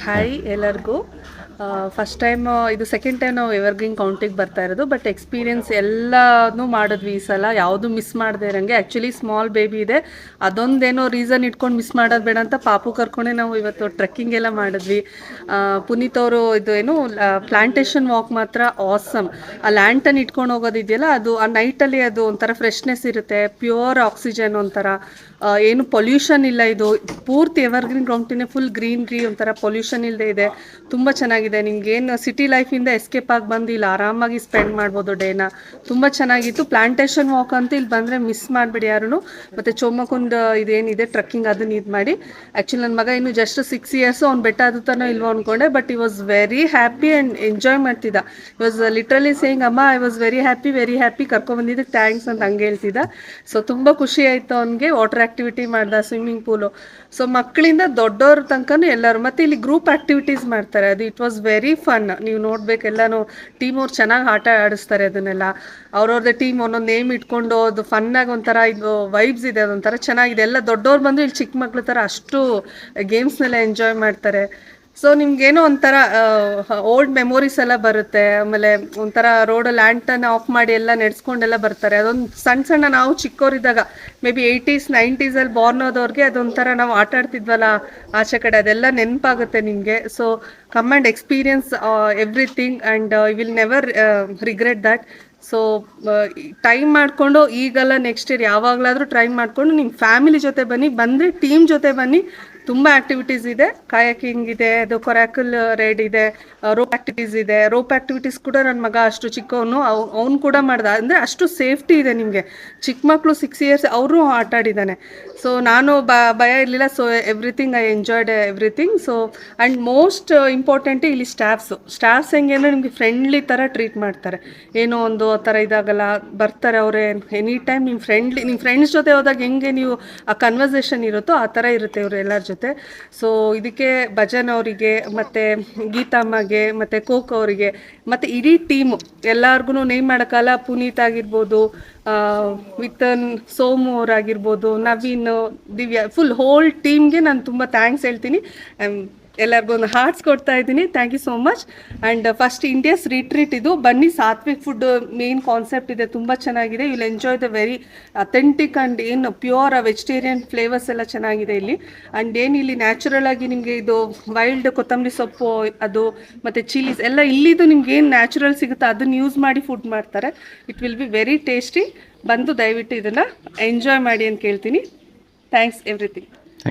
Hi ಎಲ್ಲರಿಗೂ. First time ಇದು second time ನಾವು ಎವರ್ಗ್ರೀನ್ ಕೌಂಟಿಗೆ ಬರ್ತಾ ಇರೋದು. ಬಟ್ ಎಕ್ಸ್ಪೀರಿಯನ್ಸ್ ಎಲ್ಲನೂ ಮಾಡಿದ್ವಿ ಈ ಸಲ, ಯಾವುದು ಮಿಸ್ ಮಾಡದೆ ಇರೋಂಗೆ. ಆ್ಯಕ್ಚುಲಿ ಸ್ಮಾಲ್ ಬೇಬಿ ಇದೆ, ಅದೊಂದೇನೋ ರೀಸನ್ ಇಟ್ಕೊಂಡು ಮಿಸ್ ಮಾಡೋದು ಬೇಡ ಅಂತ ಪಾಪು ಕರ್ಕೊಂಡೆ ನಾವು ಇವತ್ತು ಟ್ರೆಕ್ಕಿಂಗ್ ಎಲ್ಲ ಮಾಡಿದ್ವಿ. ಪುನೀತ್ ಅವರು ಇದು ಏನು ಪ್ಲಾಂಟೇಶನ್ ವಾಕ್ ಮಾತ್ರ ಆಸಮ್. ಆ ಲ್ಯಾಂಟನ್ ಇಟ್ಕೊಂಡು ಹೋಗೋದಿದೆಯಲ್ಲ, ಅದು ಆ ನೈಟಲ್ಲಿ ಅದು ಒಂಥರ ಫ್ರೆಶ್ನೆಸ್ ಇರುತ್ತೆ, ಪ್ಯೂರ್ ಆಕ್ಸಿಜನ್, ಒಂಥರ ಏನು ಪೊಲ್ಯೂಷನ್ ಇಲ್ಲ. ಇದು ಪೂರ್ತಿ ಎವರ್ಗ್ರೀನ್ ಕೌಂಟಿನೇ ಫುಲ್ ಗ್ರೀನ್ರಿ, ಒಂಥರ ಪೊಲ್ಯೂಷನ್ ಇಲ್ಲದೆ ಇದೆ. ತುಂಬ ಚೆನ್ನಾಗಿದೆ. ನಿಮ್ಗೇನು ಸಿಟಿ ಲೈಫಿಂದ ಎಸ್ಕೇಪ್ ಆಗಿ ಬಂದು ಇಲ್ಲಿ ಆರಾಮಾಗಿ ಸ್ಪೆಂಡ್ ಮಾಡ್ಬೋದು ಡೇನ. ತುಂಬ ಚೆನ್ನಾಗಿತ್ತು. ಪ್ಲಾಂಟೇಶನ್ ವಾಕ್ ಅಂತ ಇಲ್ಲಿ ಬಂದರೆ ಮಿಸ್ ಮಾಡಿಬಿಡಿ ಯಾರು. ಮತ್ತು ಚೋಮಕುಂಡ್ ಇದೇನಿದೆ ಟ್ರಕ್ಕಿಂಗ್, ಅದನ್ನ ಇದು ಮಾಡಿ. ಆ್ಯಕ್ಚುಲಿ ನನ್ನ ಮಗ ಇನ್ನು ಜಸ್ಟ್ 6 years, ಅವ್ನು ಬೆಟ್ಟ ಹತ್ತುತ್ತಾನೋ ಇಲ್ವೋ ಅಂದ್ಕೊಂಡೆ. But he was very happy and enjoy ಮಾಡ್ತಿದ್ದ. ಈ ವಾಸ್ ಲಿಟ್ರಲಿ ಸೇಯಿಂಗ್, ಅಮ್ಮ ಐ ವಾಸ್ ವೆರಿ ಹ್ಯಾಪಿ, ಕರ್ಕೊಂಡ್ಬಂದಿದ್ದಕ್ಕೆ ಥ್ಯಾಂಕ್ಸ್ ಅಂತ ಹಂಗೆ ಹೇಳ್ತಿದ್ದ. ಸೊ ತುಂಬ ಖುಷಿ ಆಯಿತು ಅವನಿಗೆ. ವಾಟರ್ ಆ್ಯಕ್ಟಿವಿಟಿ ಮಾಡ್ದ, ಸ್ವಿಮ್ಮಿಂಗ್ ಪೂಲು. ಸೊ ಮಕ್ಕಳಿಂದ ದೊಡ್ಡವ್ರ ತನಕನೂ ಎಲ್ಲರೂ. ಮತ್ತು ಇಲ್ಲಿ ಗ್ರೂಪ್ ಆ್ಯಕ್ಟಿವಿಟೀಸ್ ಮಾಡ್ತಾರೆ, ಅದು ಇಟ್ ವಾಸ್ ವೆರಿ ಫನ್. ನೀವು ನೋಡ್ಬೇಕು, ಎಲ್ಲನೂ ಟೀಮ್ ಅವ್ರು ಚೆನ್ನಾಗಿ ಆಟ ಆಡಿಸ್ತಾರೆ. ಅದನ್ನೆಲ್ಲ ಅವ್ರವ್ರದ್ದೇ ಟೀಮ್ ಒಂದೊಂದು ನೇಮ್ ಇಟ್ಕೊಂಡು ಅದು ಫನ್ನಾಗಿ ಒಂಥರ ಇದು ವೈಬ್ಸ್ ಇದೆ, ಅದೊಂಥರ ಚೆನ್ನಾಗಿದೆ. ಎಲ್ಲ ದೊಡ್ಡವ್ರು ಬಂದು ಇಲ್ಲಿ ಚಿಕ್ಕ ಮಕ್ಳ ಥರ ಅಷ್ಟು ಗೇಮ್ಸ್ನೆಲ್ಲ ಎಂಜಾಯ್ ಮಾಡ್ತಾರೆ. ಸೊ ನಿಮ್ಗೇನೋ ಒಂಥರ ಓಲ್ಡ್ ಮೆಮೊರೀಸ್ ಎಲ್ಲ ಬರುತ್ತೆ. ಆಮೇಲೆ ಒಂಥರ ರೋಡಲ್ಲಿ ಲ್ಯಾಂಟನ್ನು ಆಫ್ ಮಾಡಿ ಎಲ್ಲ ನಡೆಸ್ಕೊಂಡೆಲ್ಲ ಬರ್ತಾರೆ. ಅದೊಂದು ಸಣ್ಣ ನಾವು ಚಿಕ್ಕವರಿದ್ದಾಗ may be 80s 90s Born ಆದವ್ರಿಗೆ ಅದೊಂಥರ ನಾವು ಆಟ ಆಡ್ತಿದ್ವಲ್ಲ ಆಚೆ ಕಡೆ, ಅದೆಲ್ಲ ನೆನಪಾಗುತ್ತೆ ನಿಮಗೆ. So come and experience everything and you will never regret that. So time ಮಾಡಿಕೊಂಡು ಈಗಲ್ಲ ನೆಕ್ಸ್ಟ್ ಇಯರ್ ಯಾವಾಗಲಾದರೂ ಟ್ರೈ ಮಾಡಿಕೊಂಡು ನಿಮ್ಮ ಫ್ಯಾಮಿಲಿ ಜೊತೆ ಬಂದರೆ ಟೀಮ್ ಜೊತೆ ಬನ್ನಿ. ತುಂಬ ಆ್ಯಕ್ಟಿವಿಟೀಸ್ ಇದೆ. ಕಾಯಾಕಿಂಗ್ ಇದೆ, ಅದು ಕೊರಾಕಲ್ ರೈಡ್ ಇದೆ, ರೋಪ್ ಆ್ಯಕ್ಟಿವಿಟೀಸ್ ಇದೆ. ರೋಪ್ ಆ್ಯಕ್ಟಿವಿಟೀಸ್ ಕೂಡ ನನ್ನ ಮಗ ಅಷ್ಟು ಚಿಕ್ಕವನು, ಅವ್ನು ಕೂಡ ಮಾಡ್ದ. ಅಂದರೆ ಅಷ್ಟು ಸೇಫ್ಟಿ ಇದೆ ನಿಮಗೆ. ಚಿಕ್ಕ ಮಕ್ಕಳು 6 years ಅವರು ಆಟ ಆಡಿದ್ದಾನೆ. ಸೊ ನಾನು ಭಯ ಇರಲಿಲ್ಲ. So everything I enjoyed everything. So and most important ಇಲ್ಲಿ ಸ್ಟಾಫ್ಸ್ ಹೆಂಗೆ ಅಂದರೆ ನಿಮಗೆ ಫ್ರೆಂಡ್ಲಿ ಥರ ಟ್ರೀಟ್ ಮಾಡ್ತಾರೆ. ಏನೋ ಒಂದು ಆ ಥರ ಇದಾಗಲ್ಲ, ಬರ್ತಾರೆ ಅವರೇ ಎನಿ ಟೈಮ್. ನಿಮ್ಮ ಫ್ರೆಂಡ್ಸ್ ಜೊತೆ ಹೋದಾಗ ಹೆಂಗೆ ನೀವು ಆ ಕನ್ವರ್ಸೇಷನ್ ಇರುತ್ತೋ ಆ ಥರ ಇರುತ್ತೆ ಇವರು ಎಲ್ಲರ ಜೊತೆ. ಸೊ ಇದಕ್ಕೆ ಭಜನ್ ಅವರಿಗೆ, ಮತ್ತು ಗೀತಮ್ಮಗೆ, ಮತ್ತು ಕೋಕ್ ಅವರಿಗೆ, ಮತ್ತು ಇಡೀ ಟೀಮು ಎಲ್ಲರಿಗೂ ನೇಮ್ ಮಾಡೋಕ್ಕಲ್ಲ. ಪುನೀತ್ ಆಗಿರ್ಬೋದು, ವಿತನ್, ಸೋಮು ಅವರಾಗಿರ್ಬೋದು, ನವೀನ್, ದಿವ್ಯಾ, ಫುಲ್ ಹೋಲ್ ಟೀಮ್ಗೆ ನಾನು ತುಂಬ ಥ್ಯಾಂಕ್ಸ್ ಹೇಳ್ತೀನಿ. ಎಲ್ಲರಿಗೂ ಒಂದು ಹಾರ್ಟ್ಸ್ ಕೊಡ್ತಾ ಇದ್ದೀನಿ. Thank you so much. And first India's retreat ಇದು. ಬನ್ನಿ, ಸಾತ್ವಿಕ್ ಫುಡ್ ಮೇನ್ ಕಾನ್ಸೆಪ್ಟ್ ಇದೆ, ತುಂಬ ಚೆನ್ನಾಗಿದೆ. You will enjoy the very authentic and ಏನು ಪ್ಯೂರ್ ವೆಜಿಟೇರಿಯನ್ ಫ್ಲೇವರ್ಸ್ ಎಲ್ಲ ಚೆನ್ನಾಗಿದೆ ಇಲ್ಲಿ. ಆ್ಯಂಡ್ ಏನು ಇಲ್ಲಿ ನ್ಯಾಚುರಲ್ ಆಗಿ ನಿಮಗೆ ಇದು ವೈಲ್ಡ್ ಕೊತ್ತಂಬರಿ ಸೊಪ್ಪು, ಅದು ಮತ್ತು ಚಿಲ್ಲೀಸ್ ಎಲ್ಲ ಇಲ್ಲಿದು ನಿಮ್ಗೆ ಏನು ನ್ಯಾಚುರಲ್ ಸಿಗುತ್ತೋ ಅದನ್ನು ಯೂಸ್ ಮಾಡಿ ಫುಡ್ ಮಾಡ್ತಾರೆ. It will be very tasty. ಬಂದು ದಯವಿಟ್ಟು ಇದನ್ನು ಎಂಜಾಯ್ ಮಾಡಿ ಅಂತ ಕೇಳ್ತೀನಿ. Thanks everything.